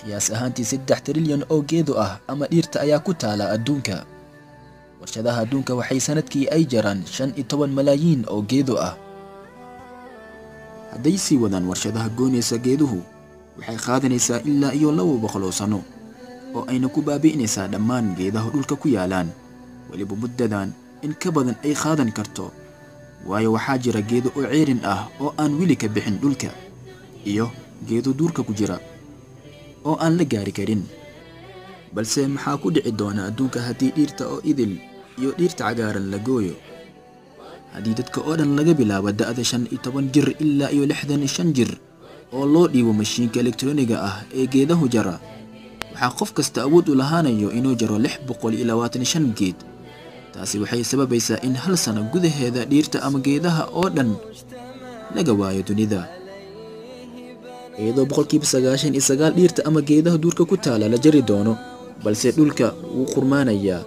qiyaas ahaantii 3 trilyan oo geedo ah ama dhirta ayaa ku taala adduunka. warshadaha adduunka waxay sanadkii ay jaraan 15 malaayiin oo geedo ah. hadday sii wadaan warshadaha goynaysa geeduhu waxay qaadanaysaa ilaa iyo 200 sano oo ayna ku baabi'inaysaa dhammaan geedaha dhulka ku yaalaan. weliba muddadan in ka badan ay qaadan karto, waayo waxaa jira geedo oo ceerin ah oo aan weli ka bixin dhulka, iyo geedo duurka ku jira oo aan la gaari karin. balse maxaa ku dhici doona adduunka haddii dhirta oo idil iyo dhirta cagaaran la gooyo? haddii dadka oo dhan laga bilaabo da'da 15 jir ilaa iyo 65 jir oo loo dhiibo mashiinka elektarooniga ah ee geedahu jara, waxaa qof kasta awood u lahaanayo inuu jaro 625 geed. taasi waxay sababaysaa in hal sano gudaheeda dhirta ama geedaha oo dhan laga waayo dunida, iyadoo 99% dhirta ama geedaha duurka ku taala la jari doono, balse dhulka wuu qurmaanayaa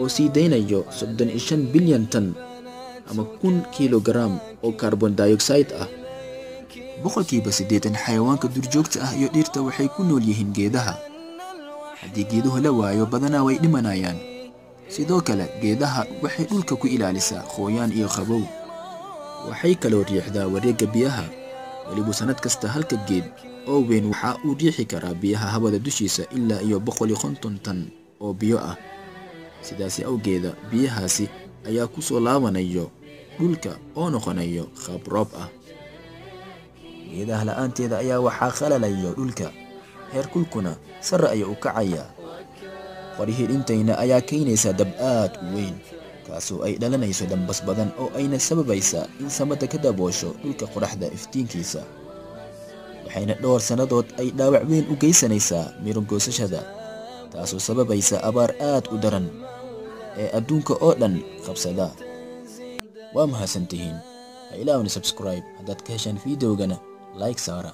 oo sii daynayo 35 bilyan tan ama 1,000 kilogram oo carbon dioxide ah. 80% xayawaanka duurjoogta ah iyo dhirta waxay ku nool yihiin geedaha. haddii geeduhu la waayo, badanaa way dhimanayaan. sidoo kale geedaha waxay dhulka ku ilaalisaa qoyaan iyo qabow. waxay kaloo riixdaa wareegga biyaha. weliba sanad kasta halka geed oo weyn waxa uu riixi karaa biyaha hawada dushiisa ilaa iyo 150 tan oo biyo ah. sidaasi awgeeda biyahaasi ayaa ku soo laabanayo dhulka oo noqonayo qaab roob ah. geedaha la'aanteeda ayaa waxaa khalalayo dhulka, heerkulkuna sare ayaa u kacaya. qorihii dhintayna ayaa keenaysa dab aad u weyn, kaasoo ay dhalanayso dambas badan oo ayna sababaysa in samada ka daboosho dhulka qoraxda iftiinkiisa. waxayna dhowr sannadood ay dhaawac weyn u geysanaysaa miro goosashada, taasoo sababaysa abaar aad u daran ee adduunka oo dhan qabsada. waa mahadsantihiin. ha ilaawna subscribe haddaad ka heshaan fiidiyowgana like saara.